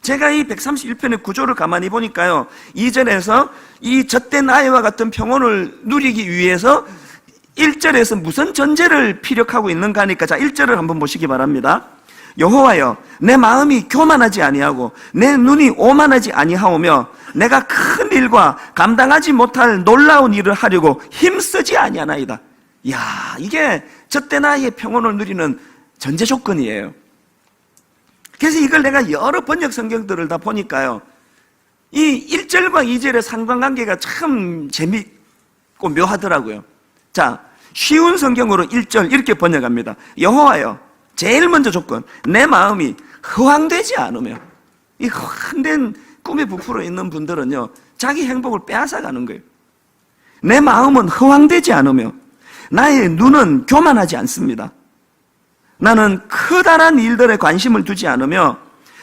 제가 이 131편의 구조를 가만히 보니까요, 2절에서 이 젖된 아이와 같은 평온을 누리기 위해서 1절에서 무슨 전제를 피력하고 있는가 하니까, 자 1절을 한번 보시기 바랍니다. 여호와여, 내 마음이 교만하지 아니하고 내 눈이 오만하지 아니하오며 내가 큰 일과 감당하지 못할 놀라운 일을 하려고 힘쓰지 아니하나이다. 이야, 이게 젖된 아이의 평온을 누리는 전제 조건이에요. 그래서 이걸 내가 여러 번역 성경들을 다 보니까요, 이 1절과 2절의 상관관계가 참 재밌고 묘하더라고요. 자, 쉬운 성경으로 1절 이렇게 번역합니다. 여호와여, 제일 먼저 조건, 내 마음이 허황되지 않으며. 이 허황된 꿈에 부풀어 있는 분들은요, 자기 행복을 빼앗아가는 거예요. 내 마음은 허황되지 않으며 나의 눈은 교만하지 않습니다. 나는 커다란 일들에 관심을 두지 않으며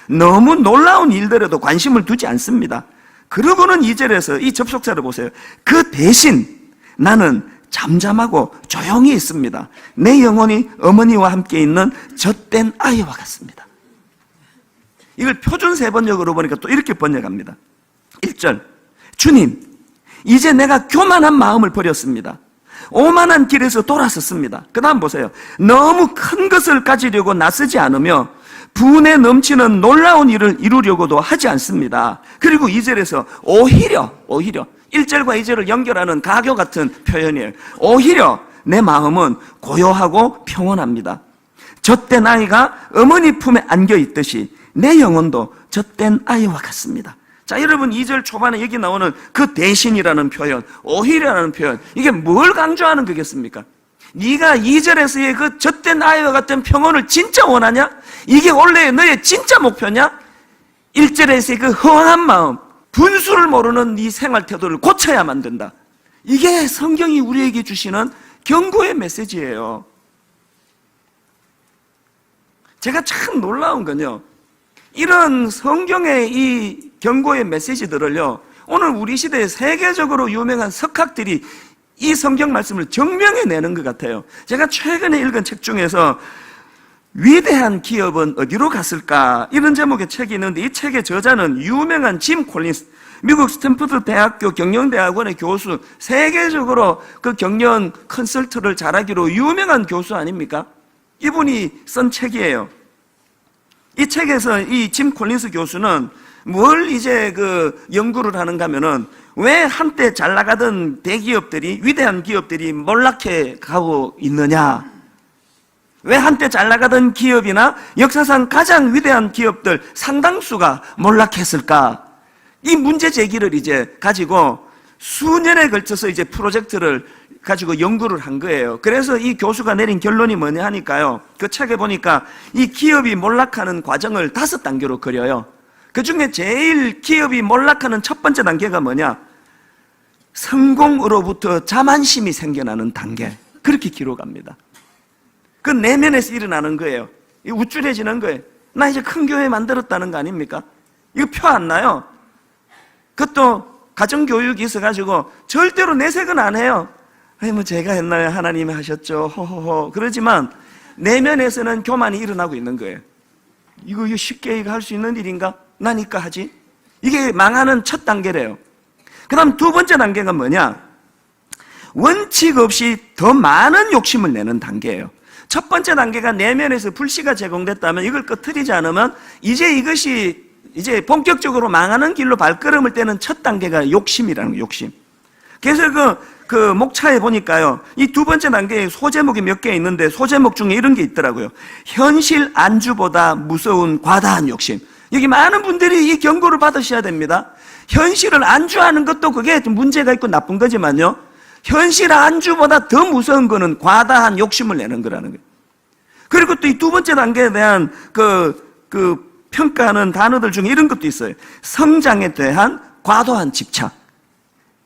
너무 놀라운 일들에도 관심을 두지 않습니다. 그러고는 2절에서 이 접속사를 보세요. 그 대신 나는 잠잠하고 조용히 있습니다. 내 영혼이 어머니와 함께 있는 젖된 아이와 같습니다. 이걸 표준 세번역으로 보니까 또 이렇게 번역합니다. 1절, 주님, 이제 내가 교만한 마음을 버렸습니다. 오만한 길에서 돌아섰습니다. 그 다음 보세요. 너무 큰 것을 가지려고 나서지 않으며 분에 넘치는 놀라운 일을 이루려고도 하지 않습니다. 그리고 2절에서 오히려 1절과 2절을 연결하는 가교 같은 표현이에요. 오히려 내 마음은 고요하고 평온합니다. 젖된 아이가 어머니 품에 안겨 있듯이 내 영혼도 젖된 아이와 같습니다. 자, 여러분 2절 초반에 여기 나오는 그 대신이라는 표현, 오히려라는 표현, 이게 뭘 강조하는 거겠습니까? 네가 2절에서의 그 젖된 아이와 같은 평온을 진짜 원하냐? 이게 원래 너의 진짜 목표냐? 1절에서의 그 허황한 마음, 분수를 모르는 네 생활 태도를 고쳐야만 된다. 이게 성경이 우리에게 주시는 경고의 메시지예요. 제가 참 놀라운 건요, 이런 성경의 이 경고의 메시지들을요, 오늘 우리 시대에 세계적으로 유명한 석학들이 이 성경 말씀을 증명해내는 것 같아요. 제가 최근에 읽은 책 중에서 위대한 기업은 어디로 갔을까? 이런 제목의 책이 있는데, 이 책의 저자는 유명한 짐 콜린스, 미국 스탠퍼드 대학교 경영대학원의 교수, 세계적으로 그 경영 컨설트를 잘하기로 유명한 교수 아닙니까? 이분이 쓴 책이에요. 이 책에서 이 짐 콜린스 교수는 뭘 이제 그 연구를 하는가 하면은, 왜 한때 잘 나가던 대기업들이, 위대한 기업들이 몰락해 가고 있느냐? 왜 한때 잘 나가던 기업이나 역사상 가장 위대한 기업들 상당수가 몰락했을까? 이 문제 제기를 이제 가지고 수년에 걸쳐서 이제 프로젝트를 가지고 연구를 한 거예요. 그래서 이 교수가 내린 결론이 뭐냐 하니까요, 그 책에 보니까 이 기업이 몰락하는 과정을 5단계로 그려요. 그 중에 제일 기업이 몰락하는 첫 번째 단계가 뭐냐? 성공으로부터 자만심이 생겨나는 단계. 그렇게 기록합니다. 그 내면에서 일어나는 거예요. 우쭐해지는 거예요. 나 이제 큰 교회 만들었다는 거 아닙니까? 이거 표 안 나요. 그것도 가정교육이 있어가지고 절대로 내색은 안 해요. 아니 뭐 제가 했나요? 하나님이 하셨죠. 호호호. 그러지만 내면에서는 교만이 일어나고 있는 거예요. 이거 쉽게 할 수 있는 일인가? 나니까 하지. 이게 망하는 첫 단계래요. 그 다음 두 번째 단계가 뭐냐? 원칙 없이 더 많은 욕심을 내는 단계예요. 첫 번째 단계가 내면에서 불씨가 제공됐다면 이걸 꺼트리지 않으면 이제 이것이 이제 본격적으로 망하는 길로 발걸음을 떼는 첫 단계가 욕심이라는 거예요. 욕심. 그래서 그 목차에 보니까요, 이 두 번째 단계에 소제목이 몇 개 있는데 소제목 중에 이런 게 있더라고요. 현실 안주보다 무서운 과다한 욕심. 여기 많은 분들이 이 경고를 받으셔야 됩니다. 현실을 안주하는 것도 그게 좀 문제가 있고 나쁜 거지만요, 현실 안주보다 더 무서운 거는 과다한 욕심을 내는 거라는 거예요. 그리고 또 이 두 번째 단계에 대한 평가하는 단어들 중에 이런 것도 있어요. 성장에 대한 과도한 집착.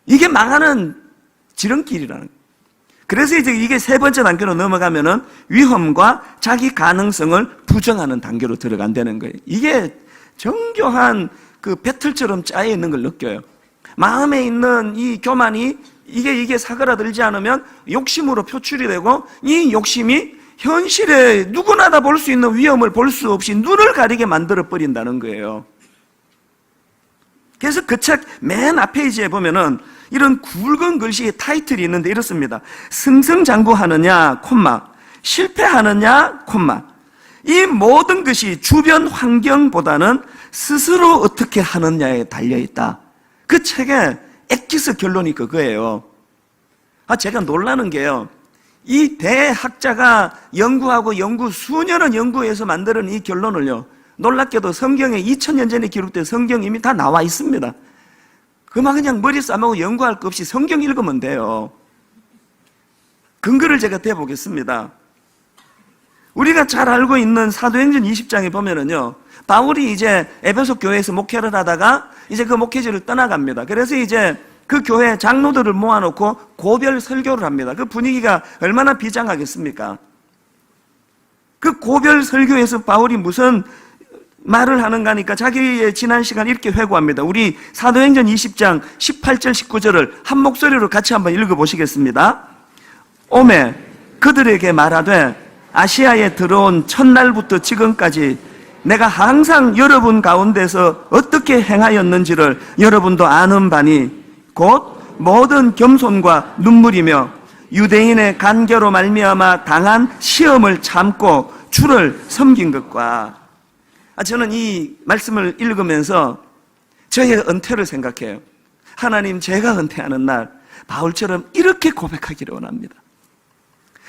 이게 망하는 지름길이라는 거예요. 그래서 이제 이게 세 번째 단계로 넘어가면은 위험과 자기 가능성을 부정하는 단계로 들어간다는 거예요. 이게 정교한 그 배틀처럼 짜여 있는 걸 느껴요. 마음에 있는 이 교만이 이게 사그라들지 않으면 욕심으로 표출이 되고, 이 욕심이 현실에 누구나 다 볼 수 있는 위험을 볼 수 없이 눈을 가리게 만들어 버린다는 거예요. 그래서 그 책 맨 앞페이지에 보면은 이런 굵은 글씨의 타이틀이 있는데 이렇습니다. 승승장구하느냐, 콤마, 실패하느냐, 콤마. 이 모든 것이 주변 환경보다는 스스로 어떻게 하느냐에 달려있다. 그 책의 엑기스 결론이 그거예요. 제가 놀라는 게요, 이 대학자가 연구하고 수년을 연구해서 만드는 이 결론을요, 놀랍게도 성경에 2000년 전에 기록된 성경 이미 다 나와 있습니다. 그만 그냥 머리 싸매고 연구할 거 없이 성경 읽으면 돼요. 근거를 제가 대보겠습니다. 우리가 잘 알고 있는 사도행전 20장에 보면은요, 바울이 이제 에베소 교회에서 목회를 하다가 이제 그 목회지를 떠나갑니다. 그래서 이제 그 교회 장로들을 모아놓고 고별 설교를 합니다. 그 분위기가 얼마나 비장하겠습니까? 그 고별 설교에서 바울이 무슨 말을 하는가 하니까 자기의 지난 시간 이렇게 회고합니다. 우리 사도행전 20장 18절 19절을 한 목소리로 같이 한번 읽어보시겠습니다. 오매 그들에게 말하되 아시아에 들어온 첫날부터 지금까지 내가 항상 여러분 가운데서 어떻게 행하였는지를 여러분도 아는 바니 곧 모든 겸손과 눈물이며 유대인의 간계로 말미암아 당한 시험을 참고 주를 섬긴 것과. 저는 이 말씀을 읽으면서 저의 은퇴를 생각해요. 하나님, 제가 은퇴하는 날 바울처럼 이렇게 고백하기를 원합니다.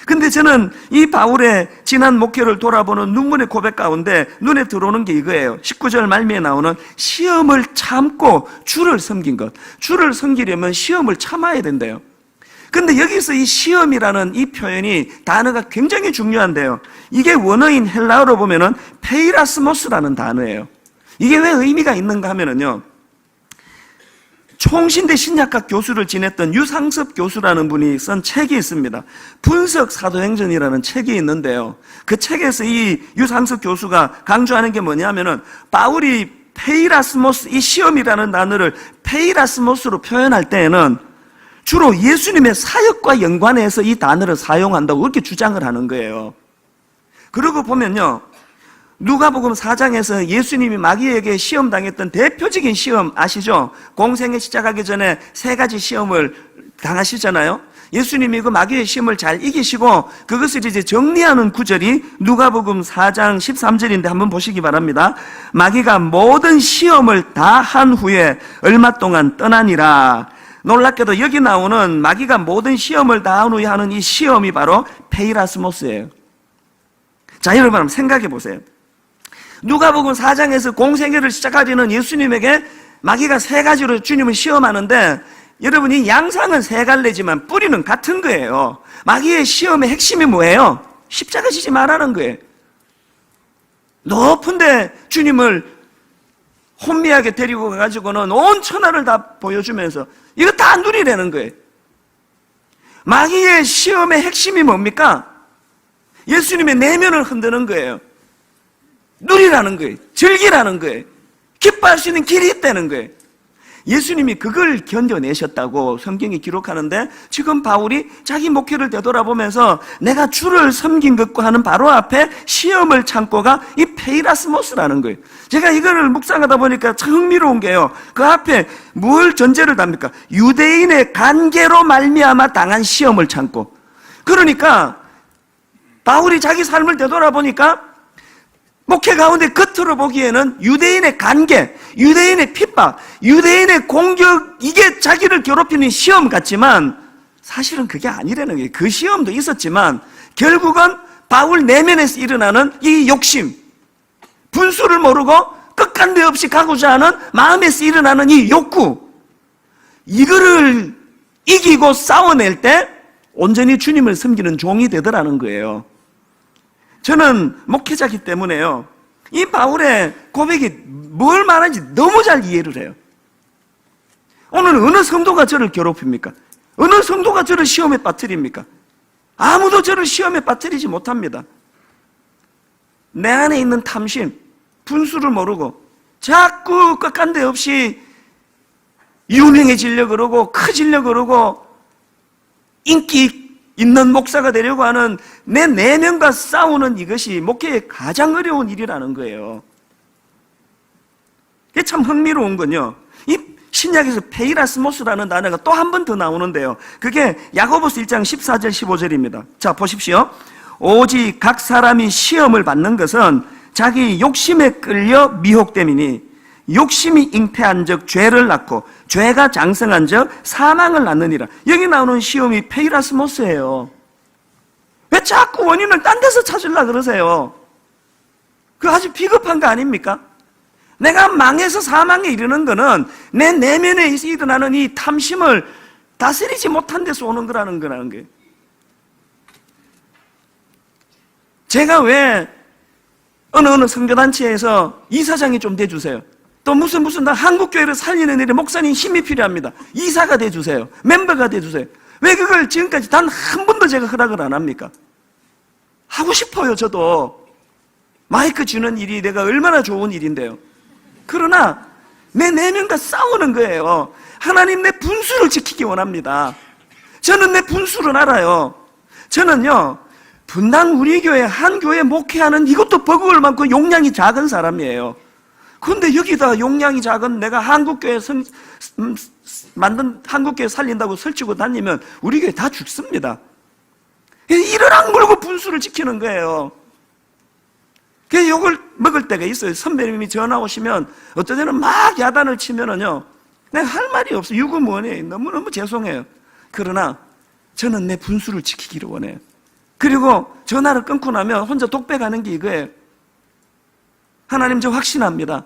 근데 저는 이 바울의 지난 목회를 돌아보는 눈물의 고백 가운데 눈에 들어오는 게 이거예요. 19절 말미에 나오는 시험을 참고 주를 섬긴 것. 주를 섬기려면 시험을 참아야 된대요. 근데 여기서 이 시험이라는 이 표현이, 단어가 굉장히 중요한데요. 이게 원어인 헬라어로 보면은 페이라스모스라는 단어예요. 이게 왜 의미가 있는가 하면은요, 총신대 신약학 교수를 지냈던 유상섭 교수라는 분이 쓴 책이 있습니다. 분석 사도행전이라는 책이 있는데요, 그 책에서 이 유상섭 교수가 강조하는 게 뭐냐면은 바울이 페이라스모스, 이 시험이라는 단어를 페이라스모스로 표현할 때에는 주로 예수님의 사역과 연관해서 이 단어를 사용한다고 그렇게 주장을 하는 거예요. 그러고 보면요, 누가복음 4장에서 예수님이 마귀에게 시험 당했던 대표적인 시험 아시죠? 공생에 시작하기 전에 3가지 시험을 당하시잖아요. 예수님이 그 마귀의 시험을 잘 이기시고 그것을 이제 정리하는 구절이 누가복음 4장 13절인데 한번 보시기 바랍니다. 마귀가 모든 시험을 다 한 후에 얼마 동안 떠나니라. 놀랍게도 여기 나오는 마귀가 모든 시험을 다 한 후에 하는 이 시험이 바로 페이라스모스예요. 자, 여러분 한번 생각해 보세요. 누가복음 4장에서 공생애를 시작하려는 예수님에게 마귀가 3가지로 주님을 시험하는데, 여러분이 양상은 3갈래지만 뿌리는 같은 거예요. 마귀의 시험의 핵심이 뭐예요? 십자가 지지 말라는 거예요. 높은데 주님을 혼미하게 데리고 가가지고는 온 천하를 다 보여주면서 이거 다 누리라는 거예요. 마귀의 시험의 핵심이 뭡니까? 예수님의 내면을 흔드는 거예요. 누리라는 거예요. 즐기라는 거예요. 기뻐할 수 있는 길이 있다는 거예요. 예수님이 그걸 견뎌내셨다고 성경이 기록하는데, 지금 바울이 자기 목회를 되돌아보면서 내가 주를 섬긴 것과 하는 바로 앞에 시험을 참고가 이 페이라스모스라는 거예요. 제가 이거를 묵상하다 보니까 참 흥미로운 게요, 그 앞에 뭘 전제를 답니까? 유대인의 관계로 말미암아 당한 시험을 참고. 그러니까 바울이 자기 삶을 되돌아보니까 목회 가운데 겉으로 보기에는 유대인의 관계, 유대인의 핍박, 유대인의 공격, 이게 자기를 괴롭히는 시험 같지만 사실은 그게 아니라는 거예요. 그 시험도 있었지만 결국은 바울 내면에서 일어나는 이 욕심, 분수를 모르고 끝간데 없이 가고자 하는 마음에서 일어나는 이 욕구, 이거를 이기고 싸워낼 때 온전히 주님을 섬기는 종이 되더라는 거예요. 저는 목회자이기 때문에요, 이 바울의 고백이 뭘 말하는지 너무 잘 이해를 해요. 오늘 어느 성도가 저를 괴롭힙니까? 어느 성도가 저를 시험에 빠뜨립니까? 아무도 저를 시험에 빠뜨리지 못합니다. 내 안에 있는 탐심, 분수를 모르고 자꾸 끝간데 없이 유명해지려고 그러고 커지려고 그러고 인기 있는 목사가 되려고 하는 내 내면과 싸우는 이것이 목회의 가장 어려운 일이라는 거예요. 이게 참 흥미로운 건요, 이 신약에서 페이라스모스라는 단어가 또 한 번 더 나오는데요. 그게 야고보서 1장 14절 15절입니다. 자, 보십시오. 오직 각 사람이 시험을 받는 것은 자기 욕심에 끌려 미혹됨이니 욕심이 잉태한 적 죄를 낳고 죄가 장성한 적 사망을 낳느니라. 여기 나오는 시험이 페이라스모스예요. 왜 자꾸 원인을 딴 데서 찾으려고 그러세요? 그거 아주 비겁한 거 아닙니까? 내가 망해서 사망에 이르는 거는 내 내면에 일어나는 이 탐심을 다스리지 못한 데서 오는 거라는 거예요. 제가 왜 어느 선교단체에서 이사장이 좀 돼주세요. 또 무슨 나 한국교회를 살리는 일에 목사님 힘이 필요합니다. 이사가 돼주세요. 멤버가 돼주세요. 왜 그걸 지금까지 단 한 번도 제가 허락을 안 합니까? 하고 싶어요, 저도. 마이크 주는 일이 내가 얼마나 좋은 일인데요. 그러나 내 내면과 싸우는 거예요. 하나님, 내 분수를 지키기 원합니다. 저는 내 분수를 알아요. 저는요, 분당 우리 교회 한 교회 목회하는 이것도 버거울 만큼 용량이 작은 사람이에요. 그런데 여기다 용량이 작은 내가 한국교회 만든 한국교회 살린다고 설치고 다니면 우리 교회 다 죽습니다. 이를 악물고 분수를 지키는 거예요. 그래서 욕을 먹을 때가 있어요. 선배님이 전화 오시면 어떤 때는 막 야단을 치면은요, 내가 할 말이 없어요. 유구무원해. 너무너무 죄송해요. 그러나 저는 내 분수를 지키기를 원해요. 그리고 전화를 끊고 나면 혼자 독백하는 게 이거예요. 하나님, 저 확신합니다.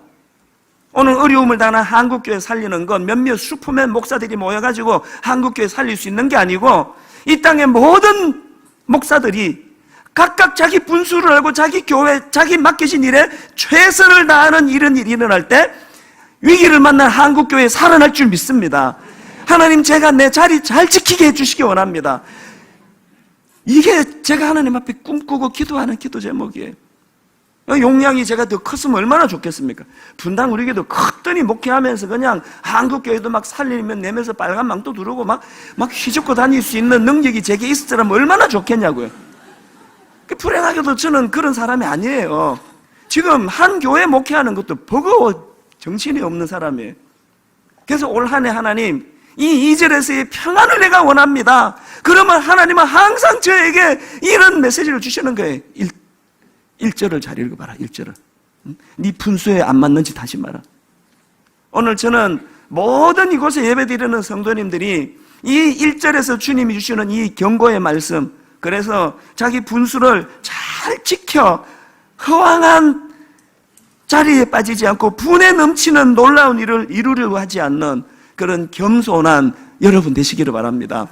오늘 어려움을 당한 한국교회 살리는 건 몇몇 슈퍼맨 목사들이 모여가지고 한국교회 살릴 수 있는 게 아니고 이 땅의 모든 목사들이 각각 자기 분수를 알고 자기 교회, 자기 맡겨진 일에 최선을 다하는 이런 일이 일어날 때 위기를 만난 한국교회 살아날 줄 믿습니다. 하나님, 제가 내 자리 잘 지키게 해주시기 원합니다. 이게 제가 하나님 앞에 꿈꾸고 기도하는 기도 제목이에요. 용량이 제가 더 컸으면 얼마나 좋겠습니까? 분당 우리 교회도 컸더니 목회하면서 그냥 한국교회도 막 살리면 내면서 빨간 망토 두르고 막 휘젓고 다닐 수 있는 능력이 제게 있었더라면 얼마나 좋겠냐고요. 불행하게도 저는 그런 사람이 아니에요. 지금 한 교회 목회하는 것도 버거워 정신이 없는 사람이에요. 그래서 올 한 해 하나님, 이 2절에서의 평안을 내가 원합니다. 그러면 하나님은 항상 저에게 이런 메시지를 주시는 거예요. 1절을 잘 읽어봐라. 1절을. 네 분수에 안 맞는지 다시 말아. 오늘 저는 모든 이곳에 예배드리는 성도님들이 이 1절에서 주님이 주시는 이 경고의 말씀, 그래서 자기 분수를 잘 지켜 허황한 자리에 빠지지 않고 분에 넘치는 놀라운 일을 이루려고 하지 않는 그런 겸손한 여러분 되시기를 바랍니다.